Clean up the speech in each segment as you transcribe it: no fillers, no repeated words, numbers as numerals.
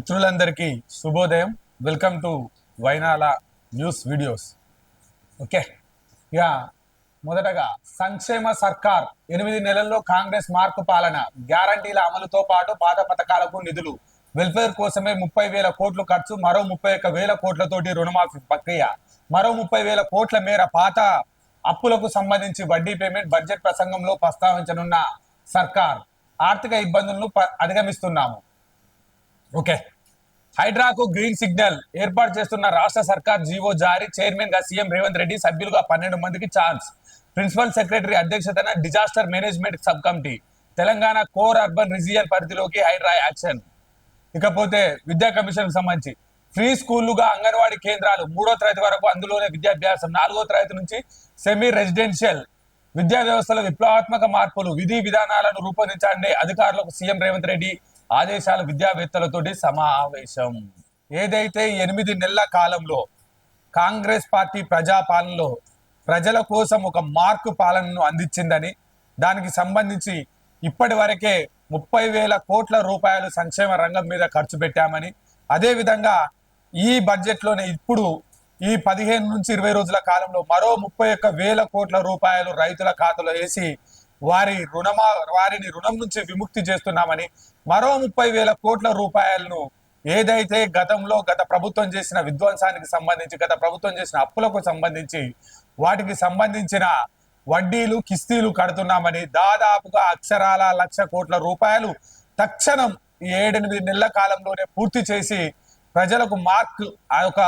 మిత్రులందరికీ శుభోదయం. Welcome to వైనాల news videos. Okay, ఇక మొదటగా సంక్షేమ సర్కార్ 8 నెలల్లో కాంగ్రెస్ మార్కు పాలన, గ్యారంటీల అమలుతో పాటు పాత పథకాలకు నిధులు, వెల్ఫేర్ కోసమే 30,000 కోట్లు ఖర్చు, మరో 31,000 కోట్లతోటి రుణమాఫీ ప్రక్రియ, మరో 30,000 కోట్ల మేర పాత అప్పులకు సంబంధించి వడ్డీ పేమెంట్ బడ్జెట్ ప్రసంగంలో ప్రస్తావించనున్న సర్కార్. ఆర్థిక ఇబ్బందులను అధిగమిస్తున్నాము. ఓకే, హైడ్రాకు గ్రీన్ సిగ్నల్ ఏర్పాటు చేస్తున్న రాష్ట్ర సర్కార్ జీవో జారీ, చైర్మన్ గా సీఎం రేవంత్ రెడ్డి, సభ్యులుగా 12 మందికి ఛాన్స్, ప్రిన్సిపల్ సెక్రటరీ అధ్యక్షతన disaster management sub committee, Telangana core urban region పరిధిలోకి హైడ్రా యాక్షన్. ఇకపోతే విద్యా కమిషన్ సంబంధించి ఫ్రీ స్కూళ్లుగా అంగన్వాడీ కేంద్రాలు 3వ తరగతి వరకు అందులోనే విద్యాభ్యాసం, 4వ తరగతి నుంచి సెమీ రెసిడెన్షియల్ విద్యా వ్యవస్థలో విప్లవాత్మక మార్పులు, విధి విధానాలను రూపొందించాలని అధికారులకు సీఎం రేవంత్ రెడ్డి ఆదేశాలు. విద్యావేత్తలతోటి సమావేశం. ఏదైతే 8 నెలల కాలంలో కాంగ్రెస్ పార్టీ ప్రజాపాలనలో ప్రజల కోసం ఒక మార్కు పాలనను అందించిందని, దానికి సంబంధించి ఇప్పటి వరకే 30,000 కోట్ల రూపాయలు సంక్షేమ రంగం మీద ఖర్చు పెట్టామని, అదేవిధంగా ఈ బడ్జెట్లోనే ఇప్పుడు ఈ 15 నుంచి 20 రోజుల కాలంలో మరో 31,000 కోట్ల రూపాయలు రైతుల ఖాతాలో వేసి వారిని రుణం నుంచి విముక్తి చేస్తున్నామని, మరో 30,000 కోట్ల రూపాయలను ఏదైతే గత ప్రభుత్వం చేసిన విధ్వంసానికి సంబంధించి, గత ప్రభుత్వం చేసిన అప్పులకు సంబంధించి వాటికి సంబంధించిన వడ్డీలు కిస్తీలు కడుతున్నామని, దాదాపుగా అక్షరాల 1,00,000 కోట్ల రూపాయలు తక్షణం ఈ 7-8 నెలల కాలంలోనే పూర్తి చేసి ప్రజలకు మార్కు, ఆ యొక్క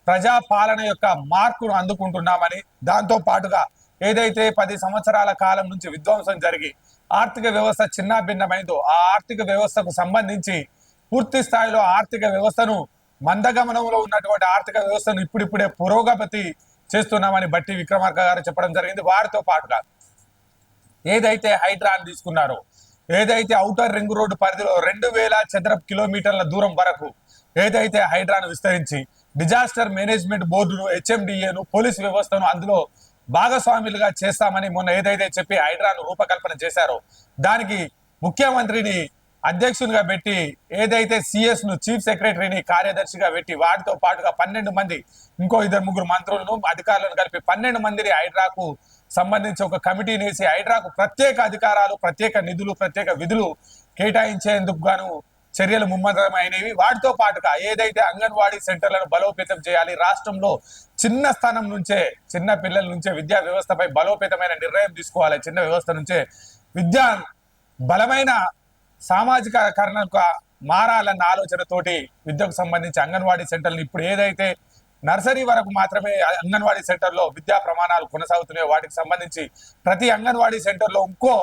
ప్రజాపాలన యొక్క మార్కును అందుకుంటున్నామని, దాంతో పాటుగా ఏదైతే 10 సంవత్సరాల కాలం నుంచి విధ్వంసం జరిగి ఆర్థిక వ్యవస్థ చిన్నాభిన్నమైందో ఆ ఆర్థిక వ్యవస్థకు సంబంధించి పూర్తి స్థాయిలో ఆర్థిక వ్యవస్థను, మందగమనంలో ఉన్నటువంటి ఆర్థిక వ్యవస్థను ఇప్పుడిప్పుడే పురోగతి చేస్తున్నామని బట్టి విక్రమార్క గారు చెప్పడం జరిగింది. వారితో పాటుగా ఏదైతే హైడ్రాన్ తీసుకున్నారో, ఏదైతే ఔటర్ రింగ్ రోడ్డు పరిధిలో 2,000 చదరపు కిలోమీటర్ల దూరం వరకు ఏదైతే హైడ్రాను విస్తరించి డిజాస్టర్ మేనేజ్మెంట్ బోర్డును, హెచ్ఎండిఏను, పోలీస్ వ్యవస్థను అందులో భాగస్వాములుగా చేస్తామని మొన్న ఏదైతే చెప్పి హైడ్రాను రూపకల్పన చేశారో, దానికి ముఖ్యమంత్రిని అధ్యక్షునిగా పెట్టి, ఏదైతే సిఎస్ ను చీఫ్ సెక్రటరీని కార్యదర్శిగా పెట్టి, వాటితో పాటుగా 12 మంది, ఇంకో 2-3 మంత్రులను అధికారులను కలిపి 12 మందిని హైడ్రాకు సంబంధించి ఒక కమిటీని వేసి హైడ్రాకు ప్రత్యేక అధికారాలు, ప్రత్యేక నిధులు, ప్రత్యేక విధులు కేటాయించేందుకు గాను చర్యలు ముమ్మరమైనవి. వాటితో పాటుగా ఏదైతే అంగన్వాడీ సెంటర్లను బలోపేతం చేయాలి, రాష్ట్రంలో చిన్న స్థానం నుంచే, చిన్న పిల్లల నుంచే విద్యా వ్యవస్థపై బలోపేతమైన నిర్ణయం తీసుకోవాలి. చిన్న వ్యవస్థ నుంచే విద్యా బలమైన సామాజికకరణకు మారాలన్న ఆలోచనతోటి విద్యకు సంబంధించి అంగన్వాడీ సెంటర్లు ఇప్పుడు ఏదైతే నర్సరీ వరకు మాత్రమే అంగన్వాడీ సెంటర్లో విద్యా ప్రమాణాలు కొనసాగుతున్నాయో వాటికి సంబంధించి ప్రతి అంగన్వాడీ సెంటర్లో ఇంకో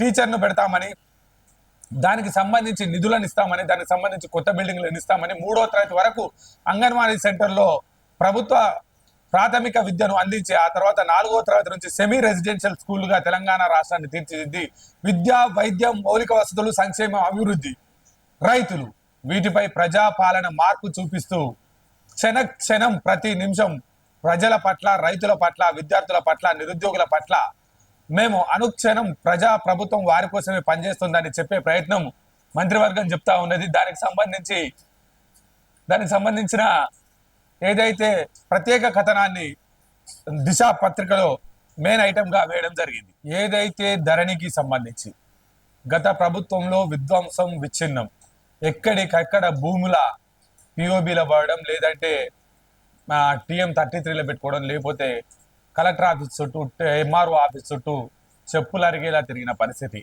టీచర్ను పెడతామని, దానికి సంబంధించి నిధులను ఇస్తామని, దానికి సంబంధించి కొత్త బిల్డింగ్లను ఇస్తామని, 3వ తరగతి వరకు అంగన్వాడీ సెంటర్లో ప్రభుత్వ ప్రాథమిక విద్యను అందించి ఆ తర్వాత 4వ తరగతి నుంచి సెమీ రెసిడెన్షియల్ స్కూల్గా తెలంగాణ రాష్ట్రాన్ని తీర్చిదిద్ది విద్య, వైద్యం, మౌలిక వసతులు, సంక్షేమ, అభివృద్ధి, రైతులు, వీటిపై ప్రజాపాలన మార్పు చూపిస్తూ క్షణం ప్రతి నిమిషం ప్రజల పట్ల, రైతుల పట్ల, విద్యార్థుల పట్ల, నిరుద్యోగుల పట్ల మేము అనుక్షణం ప్రజా ప్రభుత్వం వారి కోసమే పనిచేస్తుందని చెప్పే ప్రయత్నం మంత్రివర్గం చెప్తా ఉన్నది. దానికి సంబంధించిన ఏదైతే ప్రత్యేక కథనాన్ని దిశ పత్రికలో మెయిన్ ఐటమ్ గా వేయడం జరిగింది. ఏదైతే ధరణికి సంబంధించి గత ప్రభుత్వంలో విధ్వంసం, విచ్ఛిన్నం, ఎక్కడికక్కడ భూముల పిఓబిలో పడడం, లేదంటే TM33లో పెట్టుకోవడం, లేకపోతే కలెక్టర్ ఆఫీస్ చుట్టూ, ఎంఆర్ఓ ఆఫీస్ చుట్టూ చెప్పులు అరిగేలా తిరిగిన పరిస్థితి.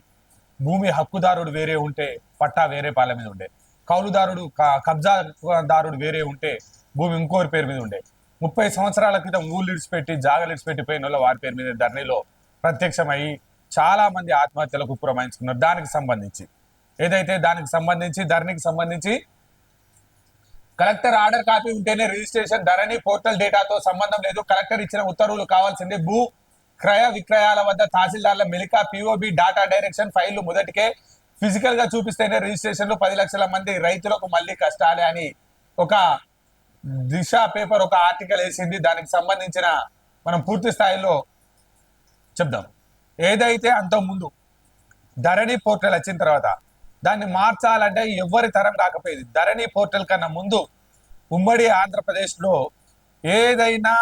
భూమి హక్కుదారుడు వేరే ఉంటే పట్టా వేరే పాల మీద ఉండే, కౌలుదారుడు కబ్జాదారుడు వేరే ఉంటే భూమి ఇంకోరి పేరు మీద ఉండే. 30 సంవత్సరాల క్రితం ఊళ్ళు ఇడిచిపెట్టి, జాగలు ఇడిచిపెట్టిపోయిన వాళ్ళు వారి పేరు మీద ధరణిలో ప్రత్యక్షమయ్యి చాలా మంది ఆత్మహత్యలకు పురమాయించుకున్నారు. దానికి సంబంధించి ధరణికి సంబంధించి కలెక్టర్ ఆర్డర్ కాపీ ఉంటేనే రిజిస్ట్రేషన్, ధరణి పోర్టల్ డేటాతో సంబంధం లేదు, కలెక్టర్ ఇచ్చిన ఉత్తర్వులు కావాల్సిందే, భూ క్రయ విక్రయాల వద్ద తహసీల్దార్ల మెలిక, పిఓబి డాటా డైరెక్షన్ ఫైళ్లు మొదటికే ఫిజికల్ గా చూపిస్తేనే రిజిస్ట్రేషన్లు, 10 లక్షల మంది రైతులకు మళ్ళీ కష్టాలే అని ఒక దిశ పేపర్ ఒక ఆర్టికల్ వేసింది. దానికి సంబంధించిన మనం పూర్తి స్థాయిలో చెప్దాం. ఏదైతే అంతకుముందు ధరణి పోర్టల్ వచ్చిన తర్వాత దాన్ని మార్చాలంటే ఎవరి తరం కాకపోయేది. ధరణి పోర్టల్ కన్నా ముందు ఉమ్మడి ఆంధ్రప్రదేశ్లో ఏదైనా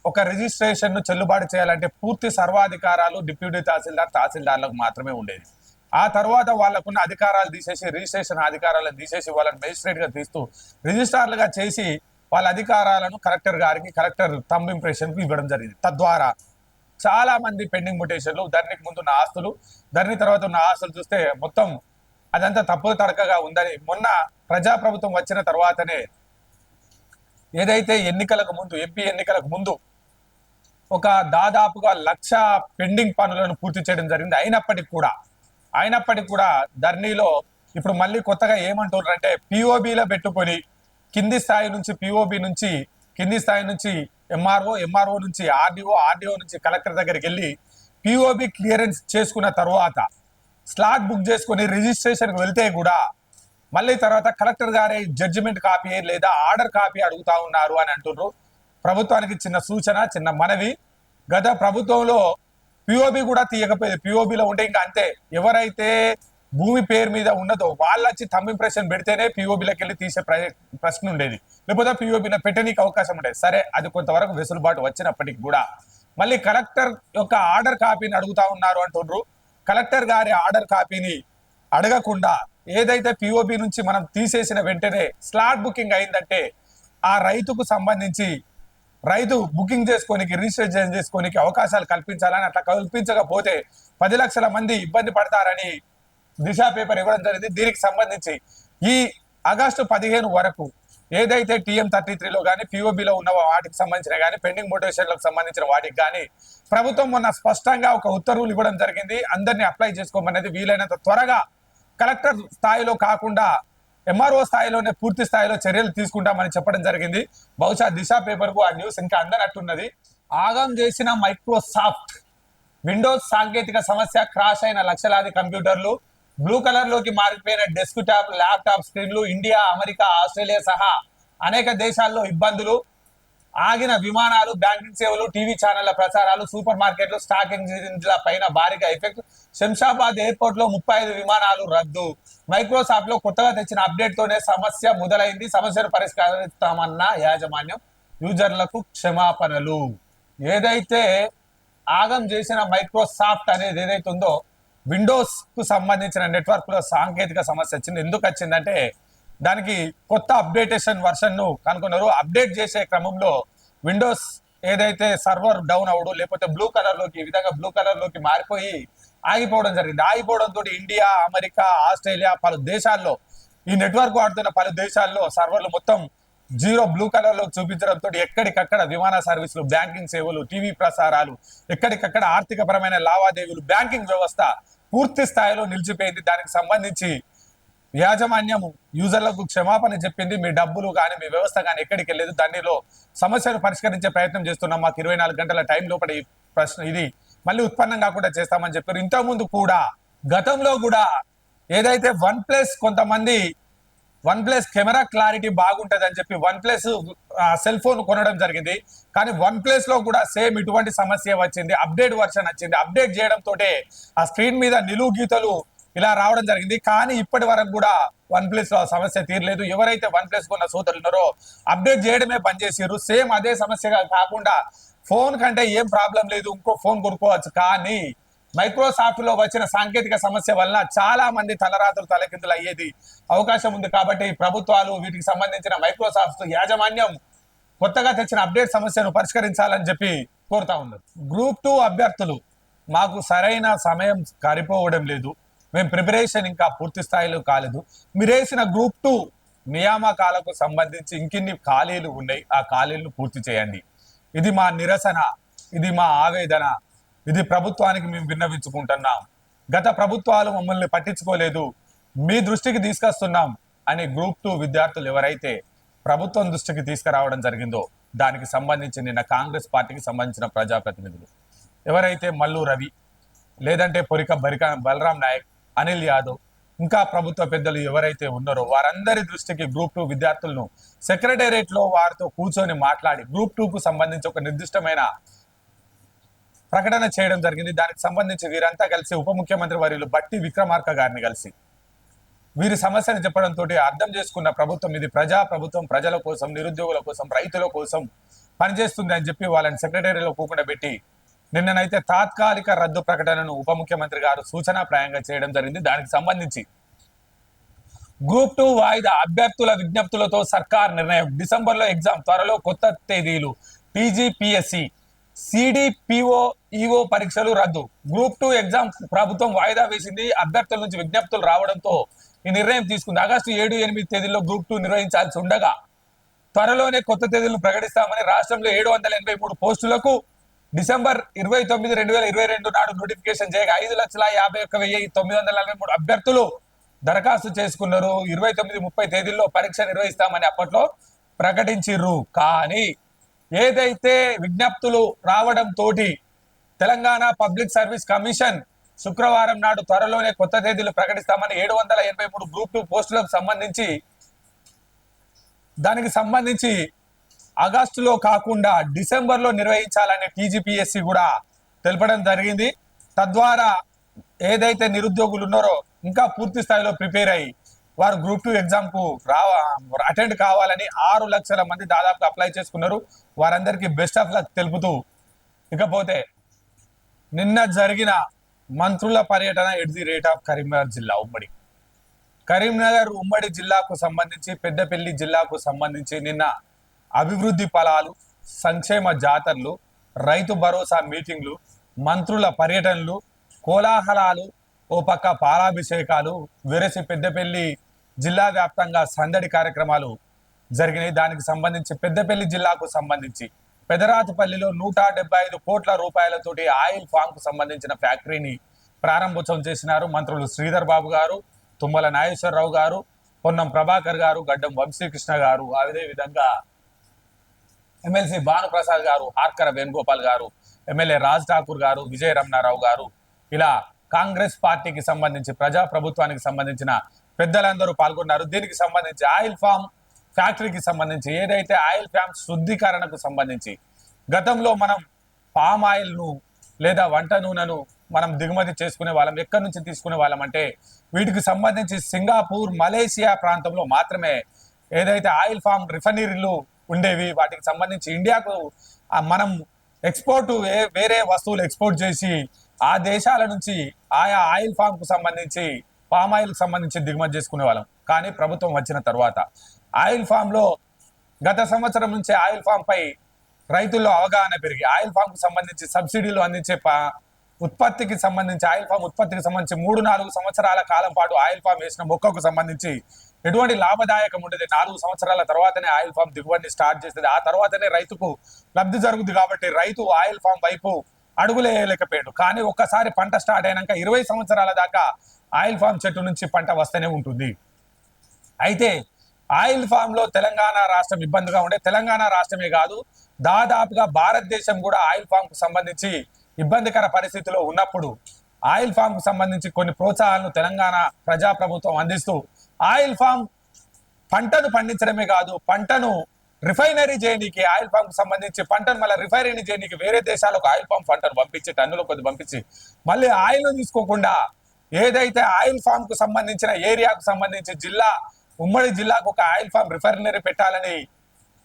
ఒక రిజిస్ట్రేషన్ ను చెల్లుబాటు చేయాలంటే పూర్తి సర్వాధికారాలు డిప్యూటీ తహసీల్దార్లకు మాత్రమే ఉండేది. ఆ తర్వాత వాళ్ళకున్న అధికారాలు తీసేసి, రిజిస్ట్రేషన్ అధికారాలను తీసేసి వాళ్ళని మేజిస్ట్రేట్ గా తీస్తూ రిజిస్ట్రార్లుగా చేసి వాళ్ళ అధికారాలను కలెక్టర్ గారికి, కలెక్టర్ థంబ్ ఇంప్రెషన్ కు ఇవ్వడం జరిగింది. తద్వారా చాలా మంది పెండింగ్ ముటేషన్లు, ధరణికి ముందు ఉన్న ఆస్తులు, ధరణి తర్వాత ఉన్న ఆస్తులు చూస్తే మొత్తం అదంతా తప్పుల తడకగా ఉందని మొన్న ప్రజాప్రభుత్వం వచ్చిన తర్వాతనే ఏదైతే ఎన్నికలకు ముందు, ఎంపీ ఎన్నికలకు ముందు ఒక దాదాపుగా 1,00,000 పెండింగ్ పనులను పూర్తి చేయడం జరిగింది. అయినప్పటికీ కూడా ధరణిలో ఇప్పుడు మళ్ళీ కొత్తగా ఏమంటున్నారంటే పిఓబిలో పెట్టుకొని కింది స్థాయి నుంచి పిఓబి నుంచి కింది స్థాయి నుంచి ఎంఆర్ఓ నుంచి ఆర్డీఓ నుంచి కలెక్టర్ దగ్గరికి వెళ్ళి పిఓబి క్లియరెన్స్ చేసుకున్న తర్వాత స్లాట్ బుక్ చేసుకుని రిజిస్ట్రేషన్కి వెళ్తే కూడా మళ్ళీ తర్వాత కలెక్టర్ గారే జడ్జిమెంట్ కాపీ లేదా ఆర్డర్ కాపీ అడుగుతా ఉన్నారు అని అంటున్నారు. ప్రభుత్వానికి చిన్న సూచన, చిన్న మనవి, గత ప్రభుత్వంలో పిఓబి కూడా తీయకపోయేది. పిఓబిలో ఉంటే ఇంకా అంతే, ఎవరైతే భూమి పేరు మీద ఉన్నదో వాళ్ళు వచ్చి థంబ్ ఇంప్రెషన్ పెడితేనే పిఓబిలోకి వెళ్ళి తీసే ప్రశ్న ఉండేది, లేకపోతే పిఓబిలో పెట్టనీకి అవకాశం ఉండేది. సరే, అది కొంతవరకు వెసులుబాటు వచ్చినప్పటికీ కూడా మళ్ళీ కలెక్టర్ యొక్క ఆర్డర్ కాపీని అడుగుతా ఉన్నారు అంటున్నారు. కలెక్టర్ గారి ఆర్డర్ కాపీని అడగకుండా ఏదైతే పిఓబి నుంచి మనం తీసేసిన వెంటనే స్లాట్ బుకింగ్ అయిందంటే ఆ రైతుకు సంబంధించి రైతు బుకింగ్ చేసుకోనికి, రిజిస్ట్రేషన్ చేసుకోనికి అవకాశాలు కల్పించాలని, అట్లా కల్పించకపోతే 10 లక్షల మంది ఇబ్బంది పడతారని దిశ పేపర్ ఇవ్వడం జరిగింది. దీనికి సంబంధించి ఈ ఆగస్టు 15 వరకు ఏదైతే TM33లో కానీ పిఓబిలో ఉన్న వాటికి సంబంధించిన కానీ పెండింగ్ మోటివేషన్లకు సంబంధించిన వాటికి కానీ ప్రభుత్వం మొన్న స్పష్టంగా ఒక ఉత్తర్వులు ఇవ్వడం జరిగింది. అందరినీ అప్లై చేసుకోమనేది వీలైనంత త్వరగా కలెక్టర్ స్థాయిలో కాకుండా ఎంఆర్ఓ స్థాయిలోనే పూర్తి స్థాయిలో చర్యలు తీసుకుంటామని చెప్పడం జరిగింది. బహుశా దిశ పేపర్ కు ఆ న్యూస్ ఇంకా అందనట్టున్నది. ఆగం చేసిన మైక్రోసాఫ్ట్, విండోస్ సాంకేతిక సమస్య, క్రాష్ అయిన లక్షలాది కంప్యూటర్లు, బ్లూ కలర్ లోకి మారిపోయిన డెస్క్ టాప్, ల్యాప్టాప్ స్క్రీన్లు, ఇండియా, అమెరికా, ఆస్ట్రేలియా సహా అనేక దేశాల్లో ఇబ్బందులు, ఆగిన విమానాలు, బ్యాంకింగ్ సేవలు, టీవీ ఛానళ్ల ప్రసారాలు, సూపర్ మార్కెట్లు, స్టాక్ ఎక్స్చేంజ్ల పైన భారీగా ఎఫెక్ట్, శంషాబాద్ ఎయిర్పోర్ట్ లో 35 విమానాలు రద్దు. మైక్రోసాఫ్ట్ లో కొత్తగా తెచ్చిన అప్డేట్ తోనే సమస్య మొదలైంది, సమస్యను పరిష్కరిస్తామన్న యాజమాన్యం, యూజర్లకు క్షమాపణలు. ఏదైతే ఆగం చేసిన మైక్రోసాఫ్ట్ అనేది ఏదైతే ఉందో, విండోస్ కు సంబంధించిన నెట్వర్క్ లో సాంకేతిక సమస్య వచ్చింది. ఎందుకు వచ్చిందంటే దానికి కొత్త అప్డేటేషన్ వర్షన్ ను కనుక్కున్నారు. అప్డేట్ చేసే క్రమంలో విండోస్ ఏదైతే సర్వర్ డౌన్ అవడు, లేకపోతే బ్లూ కలర్ లోకి, ఈ విధంగా బ్లూ కలర్ లోకి మారిపోయి ఆగిపోవడం జరిగింది. ఆగిపోవడంతో ఇండియా, అమెరికా, ఆస్ట్రేలియా పలు దేశాల్లో, ఈ నెట్వర్క్ వాడుతున్న పలు దేశాల్లో సర్వర్లు మొత్తం జీరో బ్లూ కలర్ లో చూపించడంతో ఎక్కడికక్కడ విమాన సర్వీసులు, బ్యాంకింగ్ సేవలు, టీవీ ప్రసారాలు, ఎక్కడికక్కడ ఆర్థిక పరమైన లావాదేవీలు, బ్యాంకింగ్ వ్యవస్థ పూర్తి స్థాయిలో నిలిచిపోయింది. దానికి సంబంధించి యాజమాన్యం యూజర్లకు క్షమాపణ చెప్పింది. మీ డబ్బులు కానీ మీ వ్యవస్థ కానీ ఎక్కడికి వెళ్ళలేదు, దానిలో సమస్యను పరిష్కరించే ప్రయత్నం చేస్తున్నాం, మాకు 24 గంటల టైం లోపల ఈ ప్రశ్న ఇది మళ్ళీ ఉత్పన్నం కాకుండా చేస్తామని చెప్పారు. ఇంతకుముందు కూడా, గతంలో కూడా ఏదైతే OnePlus, కొంతమంది OnePlus కెమెరా క్లారిటీ బాగుంటది అని చెప్పి OnePlus సెల్ ఫోన్ కొనడం జరిగింది. కానీ OnePlus లో కూడా సేమ్ ఇటువంటి సమస్య వచ్చింది. అప్డేట్ వర్షన్ వచ్చింది. అప్డేట్ చేయడం తోటే ఆ స్క్రీన్ మీద నిలువు గీతలు ఇలా రావడం జరిగింది. కానీ ఇప్పటి వరకు కూడా OnePlus లో సమస్య తీరలేదు. ఎవరైతే OnePlus కొన్న సోదరులు ఉన్నారో అప్డేట్ చేయడమే బంద్ చేసారు. సేమ్ అదే సమస్యగా కాకుండా ఫోన్ కంటే ఏం ప్రాబ్లం లేదు, ఇంకో ఫోన్ కొనుక్కోవచ్చు. కానీ మైక్రోసాఫ్ట్ లో వచ్చిన సాంకేతిక సమస్య వలన చాలా మంది తలరాత్రులు తలకిందులు అయ్యేది అవకాశం ఉంది. కాబట్టి ప్రభుత్వాలు వీటికి సంబంధించిన మైక్రోసాఫ్ట్ యాజమాన్యం కొత్తగా తెచ్చిన అప్డేట్ సమస్యను పరిష్కరించాలని చెప్పి కోరుతా ఉన్నారు. గ్రూప్ 2 అభ్యర్థులు, మాకు సరైన సమయం సరిపోవడం లేదు, మేము ప్రిపరేషన్ ఇంకా పూర్తి స్థాయిలో కాలేదు, మీరేసిన గ్రూప్ 2 నియామకాలకు సంబంధించి ఇంకిన్ని ఖాళీలు ఉన్నాయి, ఆ ఖాళీలను పూర్తి చేయండి. ఇది మా నిరసన, ఇది మా ఆవేదన, ఇది ప్రభుత్వానికి మేము విన్నవించుకుంటున్నాం. గత ప్రభుత్వాలు మమ్మల్ని పట్టించుకోలేదు, మీ దృష్టికి తీసుకొస్తున్నాం అని గ్రూప్ 2 విద్యార్థులు ఎవరైతే ప్రభుత్వం దృష్టికి తీసుకురావడం జరిగిందో దానికి సంబంధించి నిన్న కాంగ్రెస్ పార్టీకి సంబంధించిన ప్రజాప్రతినిధులు ఎవరైతే మల్లు రవి, లేదంటే బలరాం నాయక్, అనిల్ యాదవ్, ఇంకా ప్రభుత్వ పెద్దలు ఎవరైతే ఉన్నారో వారందరి దృష్టికి గ్రూప్ 2 విద్యార్థులను సెక్రటేరియట్ లో వారితో కూర్చొని మాట్లాడి గ్రూప్ 2 కు సంబంధించి ఒక నిర్దిష్టమైన ప్రకటన చేయడం జరిగింది. దానికి సంబంధించి వీరంతా కలిసి ఉప ముఖ్యమంత్రి వర్యులు బట్టి విక్రమార్క గారిని కలిసి వీరి సమస్యను చెప్పడంతో అర్థం చేసుకున్న ప్రభుత్వం ఇది ప్రజా ప్రభుత్వం, ప్రజల కోసం, నిరుద్యోగుల కోసం, రైతుల కోసం పనిచేస్తుంది అని చెప్పి వాళ్ళని సెక్రటరీలో కూకుండబెట్టి నిన్ననైతే తాత్కాలిక రద్దు ప్రకటనను ఉప ముఖ్యమంత్రి గారు సూచనాప్రాయంగా చేయడం జరిగింది. దానికి సంబంధించి గ్రూప్ 2 వాయిదా అభ్యర్థుల విజ్ఞప్తులతో సర్కార్ నిర్ణయం. డిసెంబర్లో ఎగ్జామ్, త్వరలో కొత్త తేదీలు. టీజీపీఎస్సీ, సిడిపిఓ, ఈఓ పరీక్షలు రద్దు. గ్రూప్ 2 ఎగ్జామ్ ప్రభుత్వం వాయిదా వేసింది. అభ్యర్థుల నుంచి విజ్ఞప్తులు రావడంతో ఈ నిర్ణయం తీసుకుంది. ఆగస్టు 7, 8 తేదీల్లో గ్రూప్ 2 నిర్వహించాల్సి ఉండగా త్వరలోనే కొత్త తేదీలను ప్రకటిస్తామని రాష్ట్రంలో 783 పోస్టులకు డిసెంబర్ 29, 2022 నాడు నోటిఫికేషన్ చేయగా 5,51,943 అభ్యర్థులు దరఖాస్తు చేసుకున్నారు. 29, 30 తేదీల్లో పరీక్ష నిర్వహిస్తామని అప్పట్లో ప్రకటించిర్రు. కానీ ఏదైతే విజ్ఞప్తులు రావడం తోటి తెలంగాణ పబ్లిక్ సర్వీస్ కమిషన్ శుక్రవారం నాడు త్వరలోనే కొత్త తేదీలు ప్రకటిస్తామని 783 గ్రూప్ 2 పోస్టులకు సంబంధించి ఆగస్టులో కాకుండా డిసెంబర్లో నిర్వహించాలని టీజీపీఎస్సీ కూడా తెలపడం జరిగింది. తద్వారా ఏదైతే నిరుద్యోగులు ఉన్నారో ఇంకా పూర్తి స్థాయిలో ప్రిపేర్ అయ్యి వారు గ్రూప్ 2 ఎగ్జామ్ కు అటెండ్ కావాలని 6 లక్షల మంది దాదాపు అప్లై చేసుకున్నారు. వారందరికీ బెస్ట్ ఆఫ్ లక్ తెలుపుతూ ఇకపోతే నిన్న జరిగిన మంత్రుల పర్యటన at the rate of Karimnagar జిల్లా కరీంనగర్ ఉమ్మడి జిల్లాకు సంబంధించి, పెద్దపల్లి జిల్లాకు సంబంధించి నిన్న అభివృద్ధి ఫలాలు, సంక్షేమ జాతరలు, రైతు భరోసా మీటింగ్లు, మంత్రుల పర్యటనలు, కోలాహలాలు, ఓ పక్క పాలాభిషేకాలు వెరసి పెద్దపల్లి జిల్లా వ్యాప్తంగా సందడి కార్యక్రమాలు జరిగినాయి. దానికి సంబంధించి పెద్దపల్లి జిల్లాకు సంబంధించి పెదరాతుపల్లిలో 175 కోట్ల రూపాయలతోటి ఆయిల్ ఫామ్ కు సంబంధించిన ఫ్యాక్టరీని ప్రారంభోత్సవం చేసినారు మంత్రులు శ్రీధర్ బాబు గారు, తుమ్మల నాగేశ్వరరావు గారు, పొన్నం ప్రభాకర్ గారు, గడ్డం వంశీకృష్ణ గారు, అదే విధంగా ఎమ్మెల్సీ భానుప్రసాద్ గారు, ఆర్కర వేణుగోపాల్ గారు, ఎమ్మెల్యే రాజ్ ఠాకూర్ గారు, విజయ రమణారావు గారు, ఇలా కాంగ్రెస్ పార్టీకి సంబంధించి ప్రజా ప్రభుత్వానికి సంబంధించిన పెద్దలందరూ పాల్గొన్నారు. దీనికి సంబంధించి ఆయిల్ ఫామ్ ఫ్యాక్టరీకి సంబంధించి ఏదైతే ఆయిల్ ఫామ్ శుద్ధీకరణకు సంబంధించి గతంలో మనం పామ్ ఆయిల్ ను లేదా వంట నూనెను మనం దిగుమతి చేసుకునే వాళ్ళం. ఎక్కడి నుంచి తీసుకునే వాళ్ళం అంటే వీటికి సంబంధించి సింగపూర్, మలేషియా ప్రాంతంలో మాత్రమే ఏదైతే ఆయిల్ ఫామ్ రిఫైనరీలు ఉండేవి. వాటికి సంబంధించి ఇండియాకు మనం ఎక్స్పోర్ట్ వేరే వస్తువులు ఎక్స్పోర్ట్ చేసి ఆ దేశాల నుంచి ఆయా ఆయిల్ ఫామ్ కు సంబంధించి పామ్ ఆయిల్ కు సంబంధించి దిగుమతి చేసుకునే వాళ్ళం. కానీ ప్రభుత్వం వచ్చిన తర్వాత ఆయిల్ ఫామ్ లో గత సంవత్సరం నుంచి ఆయిల్ ఫామ్ పై రైతుల్లో అవగాహన పెరిగి ఆయిల్ ఫామ్ కు సంబంధించి సబ్సిడీలు అందించే ఉత్పత్తికి సంబంధించి ఆయిల్ ఫామ్ ఉత్పత్తికి సంబంధించి 3-4 సంవత్సరాల కాలం పాటు ఆయిల్ ఫామ్ వేసిన మొక్కకు సంబంధించి ఎటువంటి లాభదాయకం ఉండేది. 4 సంవత్సరాల తర్వాతనే ఆయిల్ ఫామ్ దిగుబడిని స్టార్ట్ చేసేది. ఆ తర్వాతనే రైతుకు లబ్ధి జరుగుతుంది. కాబట్టి రైతు ఆయిల్ ఫామ్ వైపు అడుగులేయలేకపోయాడు. కానీ ఒక్కసారి పంట స్టార్ట్ అయినాక 20 సంవత్సరాల దాకా ఆయిల్ ఫామ్ చెట్టు నుంచి పంట వస్తూనే ఉంటుంది. అయితే ఆయిల్ ఫామ్ లో తెలంగాణ రాష్ట్రం ఇబ్బందిగా ఉండే, తెలంగాణ రాష్ట్రమే కాదు దాదాపుగా భారతదేశం కూడా ఆయిల్ ఫామ్ కు సంబంధించి ఇబ్బందికర పరిస్థితిలో ఉన్నప్పుడు ఆయిల్ ఫామ్ కు సంబంధించి కొన్ని ప్రోత్సాహాలను తెలంగాణ ప్రజాప్రభుత్వం అందిస్తూ ఆయిల్ ఫామ్ పంటను పండించడమే కాదు, పంటను రిఫైనరీ చేయడానికి ఆయిల్ ఫామ్ కు సంబంధించి పంటను మళ్ళీ రిఫైనరీ చేయడానికి వేరే దేశాలకు ఆయిల్ ఫామ్ పంటను పంపించి టన్నులో కొద్ది పంపించి మళ్ళీ ఆయిల్ తీసుకోకుండా ఏదైతే ఆయిల్ ఫామ్ కు సంబంధించిన ఏరియాకు సంబంధించి ఉమ్మడి జిల్లాకు ఒక ఆయిల్ ఫామ్ రిఫైనరీ పెట్టాలని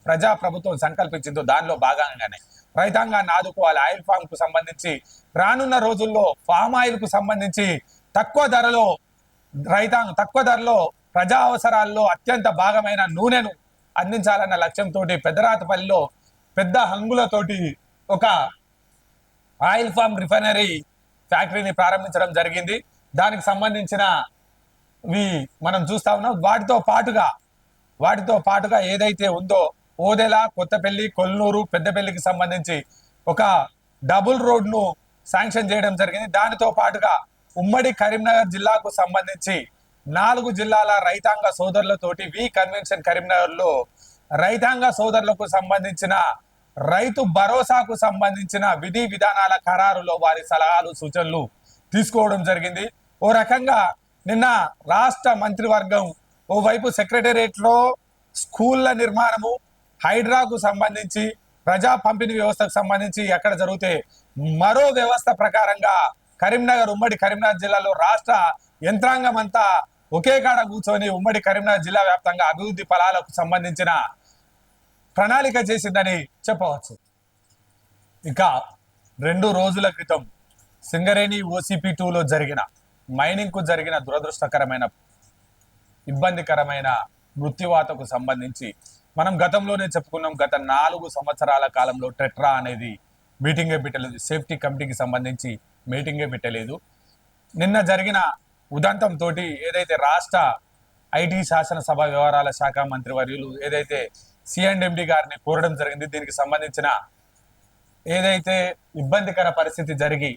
ప్రజాప్రభుత్వం సంకల్పించిందో దానిలో భాగంగానే రైతాంగాన్ని ఆదుకోవాలి. ఆయిల్ ఫామ్ కు సంబంధించి రానున్న రోజుల్లో ఫామ్ ఆయిల్ కు సంబంధించి తక్కువ ధరలో ప్రజా అవసరాల్లో అత్యంత భాగమైన నూనెను అందించాలన్న లక్ష్యంతో పెదరాతపల్లిలో పెద్ద హంగులతోటి ఒక ఆయిల్ ఫామ్ రిఫైనరీ ఫ్యాక్టరీని ప్రారంభించడం జరిగింది. దానికి సంబంధించిన మనం చూస్తా ఉన్నాం. వాటితో పాటుగా ఏదైతే ఉందో ఓదెల, కొత్తపల్లి, కొల్నూరు, పెద్దపల్లికి సంబంధించి ఒక డబుల్ రోడ్ ను శాంక్షన్ చేయడం జరిగింది. దానితో పాటుగా ఉమ్మడి కరీంనగర్ జిల్లాకు సంబంధించి 4 జిల్లాల రైతాంగ సోదరులతోటి కన్వెన్షన్ కరీంనగర్ లో రైతాంగ సోదరులకు సంబంధించిన రైతు భరోసాకు సంబంధించిన విధి విధానాల ఖరారులో వారి సలహాలు సూచనలు తీసుకోవడం జరిగింది. ఓ రకంగా నిన్న రాష్ట్ర మంత్రివర్గం ఓవైపు సెక్రటేరియట్ లో స్కూళ్ల నిర్మాణము, హైడ్రాకు సంబంధించి ప్రజా పంపిణీ వ్యవస్థకు సంబంధించి ఎక్కడ జరిగితే మరో వ్యవస్థ ప్రకారంగా ఉమ్మడి కరీంనగర్ జిల్లాలో రాష్ట్ర యంత్రాంగం అంతా ఒకే కాడ కూర్చొని ఉమ్మడి కరీంనగర్ జిల్లా వ్యాప్తంగా అభివృద్ధి ఫలాలకు సంబంధించిన ప్రణాళిక చేసిందని చెప్పవచ్చు. ఇక 2 రోజుల క్రితం సింగరేణి ఓసిపి 2లో జరిగిన మైనింగ్ కు జరిగిన దురదృష్టకరమైన ఇబ్బందికరమైన మృత్యువాతకు సంబంధించి మనం గతంలోనే చెప్పుకున్నాం. గత 4 సంవత్సరాల కాలంలో టెట్రా అనేది మీటింగే పెట్టలేదు, సేఫ్టీ కమిటీకి సంబంధించి మీటింగే పెట్టలేదు. నిన్న జరిగిన ఉదంతం తోటి ఏదైతే రాష్ట్ర ఐటీ శాసనసభ వ్యవహారాల శాఖ మంత్రి వర్యులు ఏదైతే సిఎండ్ఎండి గారిని కోరడం జరిగింది, దీనికి సంబంధించిన ఏదైతే ఇబ్బందికర పరిస్థితి జరిగి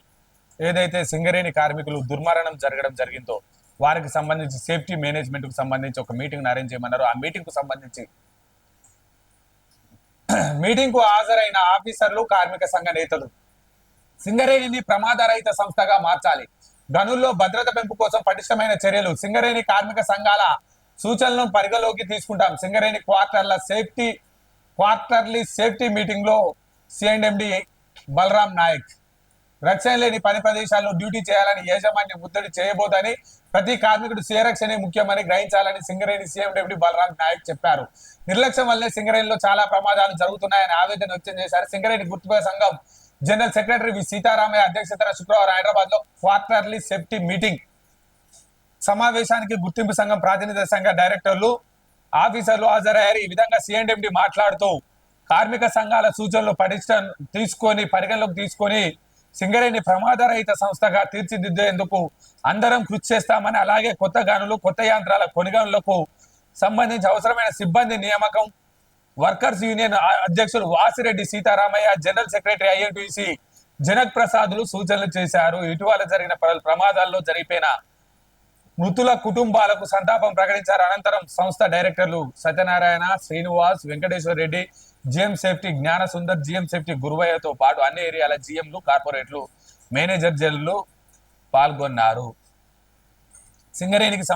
ఏదైతే సింగరేణి కార్మికులు దుర్మరణం జరగడం జరిగిందో వారికి సంబంధించి సేఫ్టీ మేనేజ్మెంట్ కు సంబంధించి ఒక మీటింగ్ అరేంజ్ చేయమన్నారు. ఆ మీటింగ్ కు సంబంధించి మీటింగ్ కు హాజరైన ఆఫీసర్లు, కార్మిక సంఘ నేతలు సింగరేణిని ప్రమాదరహిత సంస్థగా మార్చాలి, గనుల్లో భద్రత పెంపు కోసం పటిష్టమైన చర్యలు, సింగరేణి కార్మిక సంఘాల సూచనలను పరిగణలోకి తీసుకుంటాం. సింగరేణి క్వార్టర్లీ సేఫ్టీ మీటింగ్ లో సిఎండ్ఎండి బలరాం నాయక్ రక్షణ లేని పని ప్రదేశాల్లో డ్యూటీ చేయాలని యాజమాన్యం ముద్దడి చేయబోదని, ప్రతి కార్మికుడు స్వీయ రక్షణే ముఖ్యమని గ్రహించాలని సింగరేణి సిఎండి బలరాం నాయక్ చెప్పారు. నిర్లక్ష్యం వల్లే సింగరేణిలో చాలా ప్రమాదాలు జరుగుతున్నాయని ఆవేదన వ్యక్తం చేశారు. సింగరేణి గుర్తింపు సంఘం జనరల్ సెక్రటరీ వి సీతారామయ్య అధ్యక్షతన శుక్రవారం హైదరాబాద్ లో క్వార్టర్లీ సేఫ్టీ మీటింగ్ సమావేశానికి గుర్తింపు సంఘం ప్రాతినిధ్య సంఘ డైరెక్టర్లు, ఆఫీసర్లు హాజరయ్యారు. ఈ విధంగా సిఎండి మాట్లాడుతూ కార్మిక సంఘాల సూచనలు పరిగణలోకి తీసుకొని సింగరేణి ప్రమాదరహిత సంస్థగా తీర్చిదిద్దేందుకు అందరం కృషి చేస్తామని, అలాగే కొత్త గనులు, కొత్త యంత్రాల కొనుగోలులకు సంబంధించి అవసరమైన సిబ్బంది నియామకం, వర్కర్స్ యూనియన్ అధ్యక్షులు Vasireddy Sitaramayya, general secretary INTUC Janak ప్రసాద్లు సూచనలు చేశారు. ఇటీవల జరిగిన ప్రమాదాల్లో జరిగిపోయిన మృతుల కుటుంబాలకు సంతాపం ప్రకటించారు. అనంతరం సంస్థ డైరెక్టర్లు సత్యనారాయణ, శ్రీనివాస్, వెంకటేశ్వర రెడ్డి, జిఎం సేఫ్టీ జ్ఞాన సుందర్, జిఎం సేఫ్టీ గురువయ్యతో పాటు అన్ని ఏరియాల జిఎంలు, కార్పొరేట్లు, మేనేజర్ జల్లు పాల్గొన్నారు. సింగరేణికి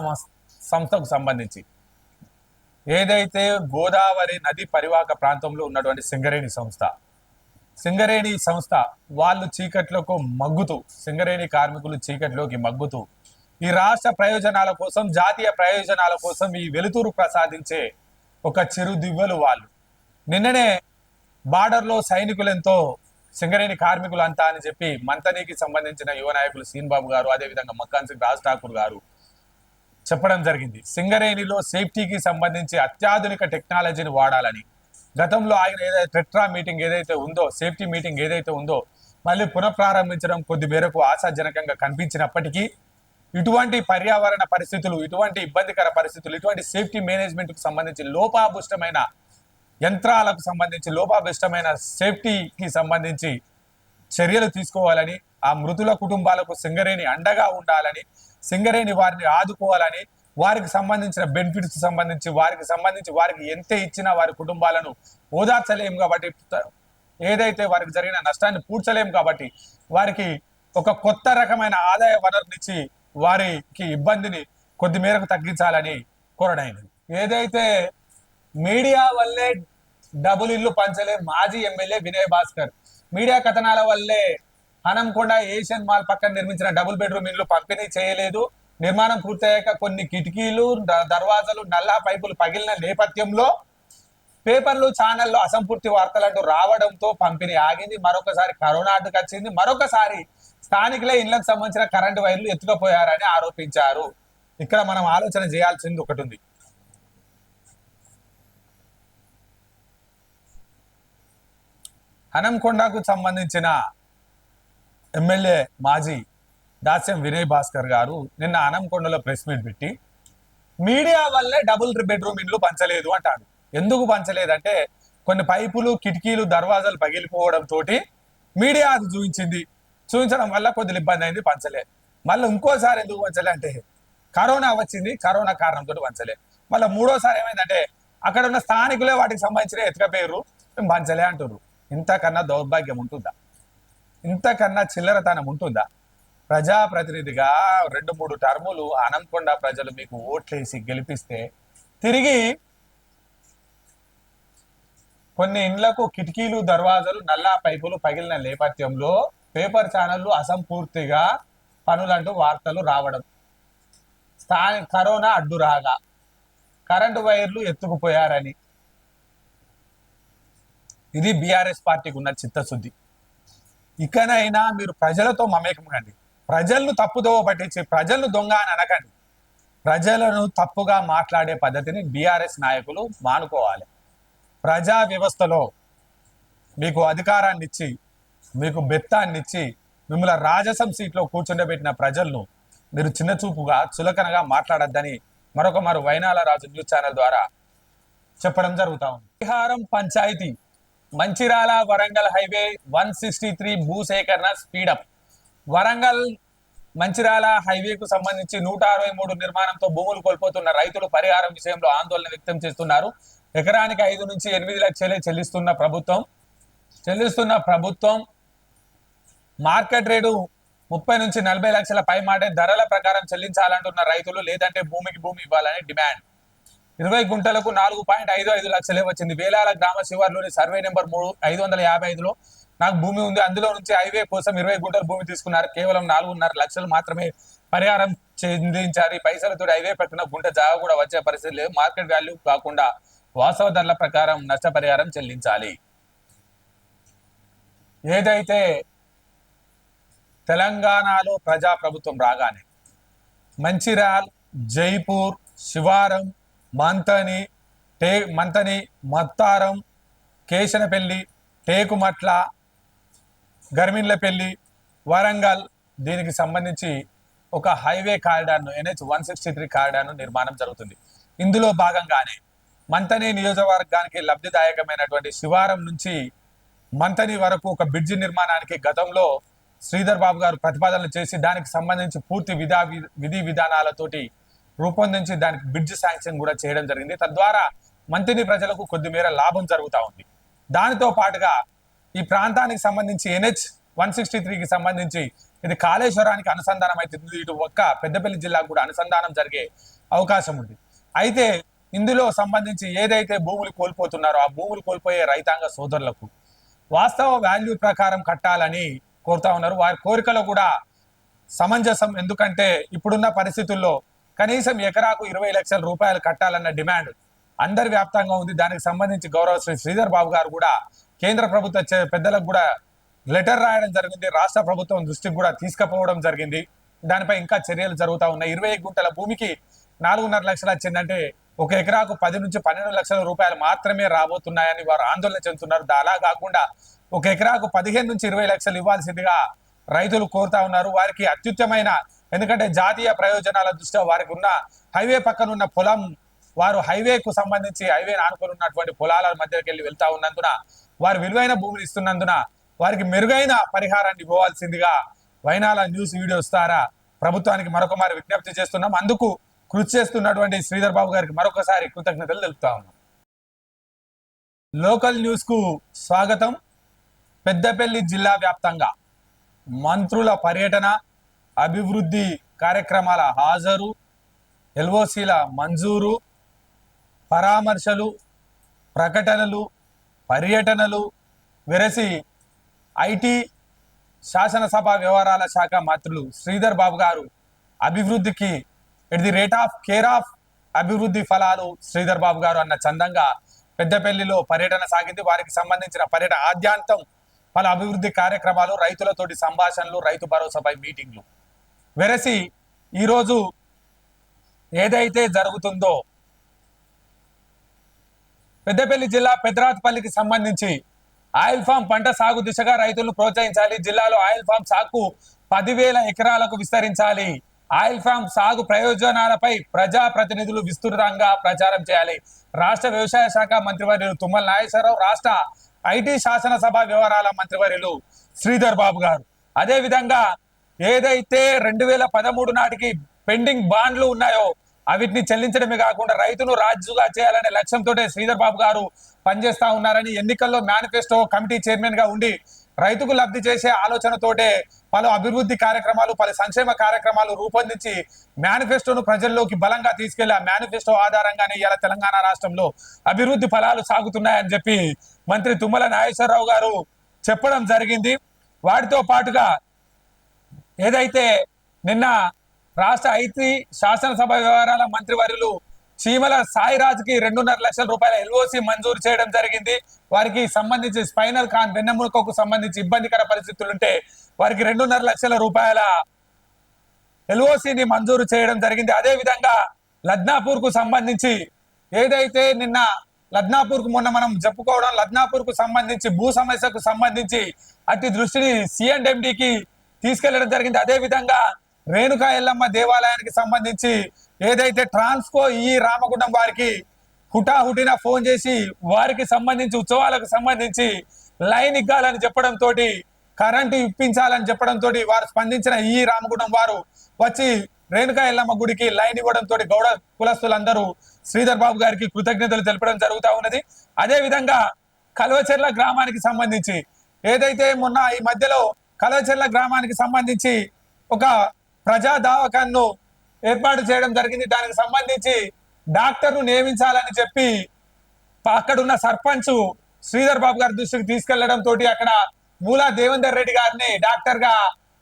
సంస్థకు సంబంధించి ఏదైతే గోదావరి నది పరివాహక ప్రాంతంలో ఉన్నటువంటి సింగరేణి సంస్థ వాళ్ళు చీకట్లకు మగ్గుతూ, సింగరేణి కార్మికులు చీకట్లోకి మగ్గుతూ ఈ రాష్ట్ర ప్రయోజనాల కోసం, జాతీయ ప్రయోజనాల కోసం ఈ వెలుతురు ప్రసాదించే ఒక చిరు దివ్వెలు వాళ్ళు. నిన్ననే బార్డర్లో సైనికులెంతో సింగరేణి కార్మికులు అంతా అని చెప్పి మంతనీకి సంబంధించిన యువ నాయకులు సీన్ బాబు గారు, అదేవిధంగా మక్కాన్ సింగ్ రాజ్ ఠాకూర్ గారు చెప్పడం జరిగింది. సింగరేణిలో సేఫ్టీకి సంబంధించి అత్యాధునిక టెక్నాలజీని వాడాలని, గతంలో ఆయన ఏదైతే టెట్రా మీటింగ్ ఏదైతే ఉందో, సేఫ్టీ మీటింగ్ ఏదైతే ఉందో మళ్ళీ పునఃప్రారంభించడం కొద్ది మేరకు ఆశాజనకంగా కనిపించినప్పటికీ ఇటువంటి పర్యావరణ పరిస్థితులు, ఇటువంటి ఇబ్బందికర పరిస్థితులు, ఇటువంటి సేఫ్టీ మేనేజ్మెంట్ కు సంబంధించి లోపాభుష్టమైన యంత్రాలకు సంబంధించి, లోపాభుష్టమైన సేఫ్టీకి సంబంధించి చర్యలు తీసుకోవాలని, ఆ మృతుల కుటుంబాలకు సింగరేణి అండగా ఉండాలని, సింగరేణి వారిని ఆదుకోవాలని, వారికి సంబంధించిన బెనిఫిట్స్ సంబంధించి వారికి ఎంత ఇచ్చినా వారి కుటుంబాలను ఓదార్చలేము కాబట్టి, ఏదైతే వారికి జరిగిన నష్టాన్ని పూడ్చలేము కాబట్టి వారికి ఒక కొత్త రకమైన ఆదాయ వనరునిచ్చి వారికి ఇబ్బందిని కొద్ది మేరకు తగ్గించాలని కోరడైనది. ఏదైతే మీడియా వల్లే డబుల్ ఇల్లు పంచలే మాజీ ఎమ్మెల్యే వినయ్ భాస్కర్, మీడియా కథనాల వల్లే హనంకొండ ఏషియన్ మాల్ పక్కన నిర్మించిన డబుల్ బెడ్రూమ్ ఇల్లు పంపిణీ చేయలేదు, నిర్మాణం పూర్తయ్యాక కొన్ని కిటికీలు, దర్వాజాలు, నల్లా పైపులు పగిలిన నేపథ్యంలో పేపర్లు, ఛానల్లో అసంపూర్తి వార్తలంటూ రావడంతో పంపిణీ ఆగింది. మరొకసారి కరోనా అడ్డుకొచ్చింది. మరొకసారి స్థానికులే ఇళ్లకు సంబంధించిన కరెంటు వైర్లు ఎత్తుకుపోయారని ఆరోపించారు. ఇక్కడ మనం ఆలోచన చేయాల్సింది ఒకటి ఉంది. హనంకొండకు సంబంధించిన ఎమ్మెల్యే మాజీ దాస్యం వినయ్ భాస్కర్ గారు నిన్న హనంకొండలో ప్రెస్ మీట్ పెట్టి మీడియా వల్లే డబుల్ బెడ్రూమ్ ఇండ్లు పంచలేదు అంటాడు. ఎందుకు పంచలేదంటే కొన్ని పైపులు, కిటికీలు, దర్వాజాలు పగిలిపోవడం తోటి మీడియా అది చూపించడం వల్ల కొద్దిగా ఇబ్బంది అయింది, పంచలే. మళ్ళీ ఇంకోసారి ఎందుకు పంచలే అంటే కరోనా వచ్చింది, కరోనా కారణంతో పంచలే. మళ్ళీ మూడోసారి ఏమైందంటే అక్కడ ఉన్న స్థానికులే వాటికి సంబంధించిన ఎత్తుకపోయారు, మేము పంచలే అంటారు. ఇంతకన్నా దౌర్భాగ్యం ఉంటుందా? ఇంతకన్నా చిల్లరతనం ఉంటుందా? ప్రజాప్రతినిధిగా 2-3 టర్ములు హనంకొండ ప్రజలు మీకు ఓట్లేసి గెలిపిస్తే తిరిగి కొన్ని ఇండ్లకు కిటికీలు, దర్వాజాలు, నల్లా పైపులు పగిలిన నేపథ్యంలో పేపర్ ఛానళ్లు అసంపూర్తిగా పనులంటూ వార్తలు రావడం, కరోనా అడ్డు రాగా కరెంటు వైర్లు ఎత్తుకుపోయారని. ఇది బీఆర్ఎస్ పార్టీకి ఉన్న చిత్తశుద్ధి. ఇకనైనా మీరు ప్రజలతో మమేకం కండి. ప్రజలను తప్పుదోవ పట్టించి ప్రజలను దొంగ అని అనకండి. ప్రజలను తప్పుగా మాట్లాడే పద్ధతిని బీఆర్ఎస్ నాయకులు మానుకోవాలి. ప్రజా వ్యవస్థలో మీకు అధికారాన్ని ఇచ్చి, మీకు బెత్తాన్ని ఇచ్చి, మిమ్మల్ని రాజసం సీట్లో కూర్చుండబెట్టిన ప్రజలను మీరు చిన్న చూపుగా చులకనగా మాట్లాడద్దని మరొక వైనాల రాజు న్యూస్ ఛానల్ ద్వారా చెప్పడం జరుగుతా ఉంది. బిహారం పంచాయతీ మంచిరాల వరంగల్ హైవే 163 భూసేకరణ స్పీడప్. వరంగల్ మంచిరాల హైవేకు సంబంధించి 163 నిర్మాణంతో భూములు కోల్పోతున్న రైతులు పరిహారం విషయంలో ఆందోళన వ్యక్తం చేస్తున్నారు. ఎకరానికి 5 నుంచి 8 లక్షలే చెల్లిస్తున్న ప్రభుత్వం మార్కెట్ రేటు 30 నుంచి 40 లక్షల పై మాటే ధరల ప్రకారం చెల్లించాలంటున్న రైతులు, లేదంటే భూమికి భూమి ఇవ్వాలని డిమాండ్. 20 గుంటలకు 4.55 లక్షలే వచ్చింది. వేలాల గ్రామ శివార్లోని సర్వే నెంబర్ 555లో నాకు భూమి ఉంది. అందులో నుంచి హైవే కోసం 20 గుంటల భూమి తీసుకున్నారు. కేవలం 4.5 లక్షలు మాత్రమే పరిహారం చెందించారు. ఈ పైసలతో హైవే పక్కన గుంట జాగా కూడా వచ్చే పరిస్థితి లేదు. మార్కెట్ వాల్యూ కాకుండా వాస్తవ ధరల ప్రకారం నష్టపరిహారం చెల్లించాలి. ఏదైతే తెలంగాణలో ప్రజాప్రభుత్వం రాగానే మంచిర్యాల్, జైపూర్, శివారం, మంతని, మత్తారం, కేశనపల్లి, టేకుమట్ల, గర్మిన్లపల్లి, వరంగల్ దీనికి సంబంధించి ఒక హైవే కారిడార్ను NH 163 కారిడార్ను నిర్మాణం జరుగుతుంది. ఇందులో భాగంగానే మంతని నియోజకవర్గానికి లబ్ధిదాయకమైనటువంటి శివారం నుంచి మంతని వరకు ఒక బ్రిడ్జి నిర్మాణానికి గతంలో శ్రీధర్ బాబు గారు ప్రతిపాదనలు చేసి దానికి సంబంధించి పూర్తి విధి విధానాలతోటి రూపొందించి దానికి బ్రిడ్జ్ శాంక్షన్ కూడా చేయడం జరిగింది. తద్వారా మంత్రి ప్రజలకు కొద్దిమేర లాభం జరుగుతూ ఉంది. దానితో పాటుగా ఈ ప్రాంతానికి సంబంధించి NH 163కి సంబంధించి ఇది కాళేశ్వరానికి అనుసంధానం అవుతుంది. ఇటు ఒక్క పెద్దపల్లి జిల్లాకు కూడా అనుసంధానం జరిగే అవకాశం ఉంది. అయితే ఇందులో సంబంధించి ఏదైతే భూములు కోల్పోతున్నారో ఆ భూములు కోల్పోయే రైతాంగ సోదరులకు వాస్తవ వాల్యూ ప్రకారం కట్టాలని కోరుతా ఉన్నారు. వారి కోరికలో కూడా సమంజసం. ఎందుకంటే ఇప్పుడున్న పరిస్థితుల్లో కనీసం ఎకరాకు 20 లక్షల రూపాయలు కట్టాలన్న డిమాండ్ అందరి వ్యాప్తంగా ఉంది. దానికి సంబంధించి గౌరవ శ్రీధర్ బాబు గారు కూడా కేంద్ర ప్రభుత్వ పెద్దలకు కూడా లెటర్ రాయడం జరిగింది. రాష్ట్ర ప్రభుత్వం దృష్టికి కూడా తీసుకుపోవడం జరిగింది. దానిపై ఇంకా చర్యలు జరుగుతూ ఉన్నాయి. 20 గుంటల భూమికి 4.5 లక్షలు వచ్చిందంటే ఒక ఎకరాకు 10 నుంచి 12 లక్షల రూపాయలు మాత్రమే రాబోతున్నాయని వారు ఆందోళన చెందుతున్నారు. అలా కాకుండా ఒక ఎకరాకు 15 నుంచి 20 లక్షలు ఇవ్వాల్సిందిగా రైతులు కోరుతా ఉన్నారు. వారికి అత్యుత్తమైన, ఎందుకంటే జాతీయ ప్రయోజనాల దృష్ట్యా వారికి ఉన్న హైవే పక్కన ఉన్న పొలం, వారు హైవేకు సంబంధించి హైవేని ఆనుకొని ఉన్నటువంటి పొలాల మధ్యకి వెళ్ళి వెళ్తా ఉన్నందున వారు విలువైన భూమిని ఇస్తున్నందున వారికి మెరుగైన పరిహారాన్ని ఇవ్వవలసిందిగా వైనాల న్యూస్ వీడియోస్ ద్వారా ప్రభుత్వానికి మరొకమారి విజ్ఞప్తి చేస్తున్నాం. అందుకు కృషి చేస్తున్నటువంటి శ్రీధర్ బాబు గారికి మరొకసారి కృతజ్ఞతలు తెలుపుతా ఉన్నాం. లోకల్ న్యూస్ కు స్వాగతం. పెద్దపల్లి జిల్లా వ్యాప్తంగా మంత్రుల పర్యటన, అభివృద్ధి కార్యక్రమాల హాజరు, LOCల మంజూరు, పరామర్శలు, ప్రకటనలు, పర్యటనలు వెరసి ఐటీ శాసనసభ వ్యవహారాల శాఖ మంత్రులు శ్రీధర్ బాబు గారు అభివృద్ధికి at the rate of care of అభివృద్ధి ఫలాలు శ్రీధర్ బాబు గారు అన్న చందంగా పెద్దపల్లిలో పర్యటన సాగింది. వారికి సంబంధించిన పర్యటన ఆద్యాంతం పలు అభివృద్ధి కార్యక్రమాలు, రైతులతోటి సంభాషణలు, రైతు భరోసాపై మీటింగ్లు వెరసి ఈరోజు ఏదైతే జరుగుతుందో పెద్దపల్లి జిల్లా పెద్రాత్పల్లికి సంబంధించి ఆయిల్ ఫామ్ పంట సాగు దిశగా రైతులను ప్రోత్సహించాలి. జిల్లాలో ఆయిల్ ఫామ్ సాగు 10,000 ఎకరాలకు విస్తరించాలి. ఆయిల్ ఫామ్ సాగు ప్రయోజనాలపై ప్రజా ప్రతినిధులు విస్తృతంగా ప్రచారం చేయాలి. రాష్ట్ర వ్యవసాయ శాఖ మంత్రివర్యులు తుమ్మల నాగేశ్వరరావు, రాష్ట్ర ఐటీ శాసనసభ వ్యవహారాల మంత్రివర్యులు శ్రీధర్ బాబు గారు, అదే విధంగా ఏదైతే 2013 నాటికి పెండింగ్ బాండ్లు ఉన్నాయో అవిటిని చెల్లించడమే కాకుండా రైతును రాజుగా చేయాలనే లక్ష్యంతో శ్రీధర్ బాబు గారు పనిచేస్తా ఉన్నారని, ఎన్నికల్లో మేనిఫెస్టో కమిటీ చైర్మన్ గా ఉండి రైతుకు లబ్ధి చేసే ఆలోచనతోటే పలు అభివృద్ధి కార్యక్రమాలు, పలు సంక్షేమ కార్యక్రమాలు రూపొందించి మేనిఫెస్టోను ప్రజల్లోకి బలంగా తీసుకెళ్లి ఆ మేనిఫెస్టో ఆధారంగానే ఇవాళ తెలంగాణ రాష్ట్రంలో అభివృద్ధి ఫలాలు సాగుతున్నాయని చెప్పి మంత్రి తుమ్మల నాగేశ్వరరావు గారు చెప్పడం జరిగింది. వాటితో పాటుగా ఏదైతే నిన్న రాష్ట్ర ఐటీ శాసనసభ వ్యవహారాల మంత్రివర్యులు చీమల సాయిరాజ్కి 2.5 లక్షల రూపాయల ఎల్ఓసి మంజూరు చేయడం జరిగింది. వారికి సంబంధించి స్పైనల్ కాన్ వెన్నెముకకు సంబంధించి ఇబ్బందికర పరిస్థితులుంటే వారికి 2.5 లక్షల రూపాయల ఎల్ఓసిని మంజూరు చేయడం జరిగింది. అదే విధంగా లద్నాపూర్ కు సంబంధించి ఏదైతే నిన్న లద్నాపూర్ కు మొన్న మనం చెప్పుకోవడం, లద్నాపూర్ కు సంబంధించి భూ సమస్యకు సంబంధించి అట్టి దృష్టిని సిఎండ్ఎండికి తీసుకెళ్లడం జరిగింది. అదే విధంగా రేణుకా ఎల్లమ్మ దేవాలయానికి సంబంధించి ఏదైతే ట్రాన్స్కో ఈ రామగుండం వారికి హుటాహుటిన ఫోన్ చేసి వారికి సంబంధించి ఉత్సవాలకు సంబంధించి లైన్ ఇగ్గాలని చెప్పడంతో, కరెంటు ఇప్పించాలని చెప్పడంతో వారు స్పందించిన ఈ రామగుండం వారు వచ్చి రేణుకా ఎల్లమ్మ గుడికి లైన్ ఇవ్వడంతో గౌడ కులస్తులందరూ శ్రీధర్ బాబు గారికి కృతజ్ఞతలు తెలపడం జరుగుతూ ఉన్నది. అదే విధంగా కల్వచెర్ల గ్రామానికి సంబంధించి ఏదైతే మొన్న ఈ మధ్యలో కల్వచెర్ల గ్రామానికి సంబంధించి ఒక ప్రజా దవాఖాను ఏర్పాటు చేయడం జరిగింది. దానికి సంబంధించి డాక్టర్ను నియమించాలని చెప్పి అక్కడున్న సర్పంచ్ శ్రీధర్ బాబు గారి దృష్టికి తీసుకెళ్లడంతో అక్కడ మూలా దేవేందర్ రెడ్డి గారిని డాక్టర్ గా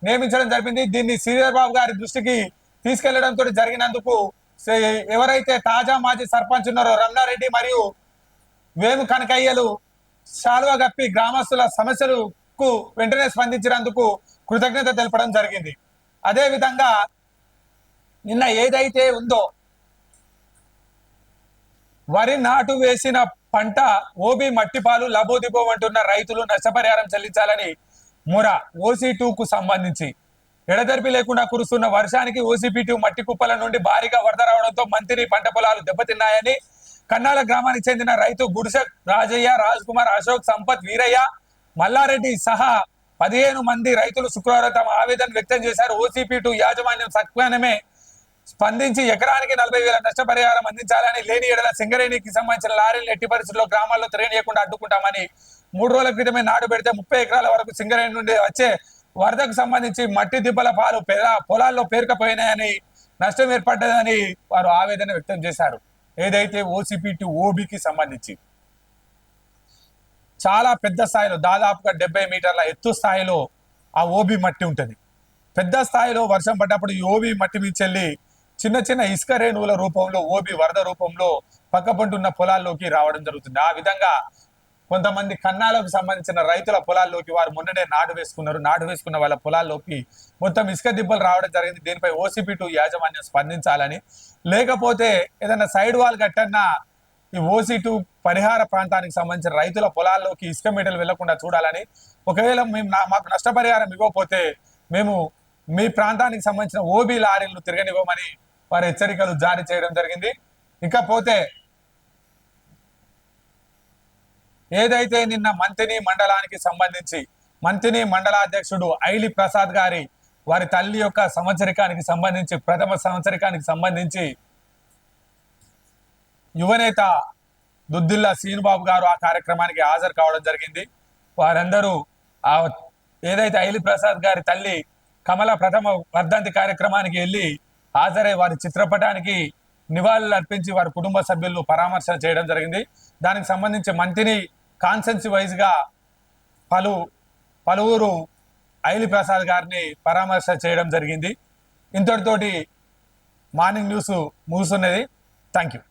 నియమించడం జరిగింది. దీన్ని శ్రీధర్ బాబు గారి దృష్టికి తీసుకెళ్లడంతో జరిగినందుకు ఎవరైతే తాజా మాజీ సర్పంచ్ ఉన్నారో రమణారెడ్డి మరియు వేము కనకయ్యలు శాలువ గప్పి గ్రామస్తుల సమస్యలకు వెంటనే స్పందించినందుకు కృతజ్ఞత తెలపడం జరిగింది. అదే విధంగా నిన్న ఏదైతే ఉందో వరి నాటు వేసిన పంట ఓబీ మట్టిపాలు లబోదిబోమంటున్న రైతులు నష్టపరిహారం చెల్లించాలని ముర OC2 కు సంబంధించి ఎడతెరిపి లేకుండా కురుస్తున్న వర్షానికి OCP2 మట్టి కుప్పల నుండి భారీగా వరద రావడంతో మంత్రి పంట పొలాలు దెబ్బతిన్నాయని కన్నాల గ్రామానికి చెందిన రైతు గుడిసె రాజయ్య, రాజ్ కుమార్, అశోక్, సంపత్, వీరయ్య, మల్లారెడ్డి సహా 15 మంది రైతులు శుక్రవారం తమ ఆవేదన వ్యక్తం చేశారు. OCP2 యాజమాన్యం సత్వరమే స్పందించి ఎకరానికి 40,000 నష్టపరిహారం అందించాలని, లేని ఎడల సింగరేణికి సంబంధించిన లారీలు ఎట్టి పరిస్థితుల్లో గ్రామాల్లో తిరగనీయకుండా అడ్డుకుంటామని 3 రోజుల క్రితమే నాడు పెడితే 30 ఎకరాల వరకు సింగరేణి నుండి వచ్చే వరదకు సంబంధించి మట్టి దిబ్బల పాలు పొలాల్లో పేరుకపోయినాయని, నష్టం ఏర్పడ్డదని వారు ఆవేదన వ్యక్తం చేశారు. ఏదైతే OCP2 ఓబీకి సంబంధించి చాలా పెద్ద స్థాయిలో దాదాపుగా 70 మీటర్ల ఎత్తు స్థాయిలో ఆ ఓబీ మట్టి ఉంటుంది. పెద్ద స్థాయిలో వర్షం పడ్డప్పుడు ఈ ఓబీ మట్టి మించెల్లి చిన్న చిన్న ఇసుక రేణువుల రూపంలో ఓబీ వరద రూపంలో పక్కపంటున్న పొలాల్లోకి రావడం జరుగుతుంది. ఆ విధంగా కొంతమంది కన్నాలకు సంబంధించిన రైతుల పొలాల్లోకి వారు మొన్ననే నాటు వేసుకున్నారు. నాటు వేసుకున్న వాళ్ళ పొలాల్లోకి మొత్తం ఇసుక దిబ్బలు రావడం జరిగింది. దీనిపై OCP2 యాజమాన్యం స్పందించాలని, లేకపోతే ఏదైనా సైడ్ వాల్ కట్టన్నా ఈ OC2 పరిహార ప్రాంతానికి సంబంధించిన రైతుల పొలాల్లోకి ఇసుక మీటలు వెళ్లకుండా చూడాలని, ఒకవేళ మాకు నష్టపరిహారం ఇవ్వకపోతే మేము మీ ప్రాంతానికి సంబంధించిన ఓబీ లారీలను తిరగనివ్వమని వారు హెచ్చరికలు జారీ చేయడం జరిగింది. ఇకపోతే ఏదైతే నిన్న మంతిని మండలానికి సంబంధించి మంతిని మండలాధ్యక్షుడు ఐలి ప్రసాద్ గారి వారి తల్లి యొక్క సంవత్సరికానికి సంబంధించి ప్రథమ సంవత్సరికానికి సంబంధించి యువనేత దుద్దిల్ల శ్రీనుబాబు గారు ఆ కార్యక్రమానికి హాజరు కావడం జరిగింది. వారందరూ ఆ ఏదైతే ఐలి ప్రసాద్ గారి తల్లి కమల ప్రథమ వర్ధంతి కార్యక్రమానికి వెళ్ళి హాజరై వారి చిత్రపటానికి నివాళులు అర్పించి వారి కుటుంబ సభ్యులు పరామర్శ చేయడం జరిగింది. దానికి సంబంధించి మంత్రిని కాన్సెన్సీ వైజ్ గా పలువురు ఐలి ప్రసాద్ గారిని పరామర్శ చేయడం జరిగింది. ఇంతటితోటి మార్నింగ్ న్యూస్ ముగుస్తున్నది. Thank you.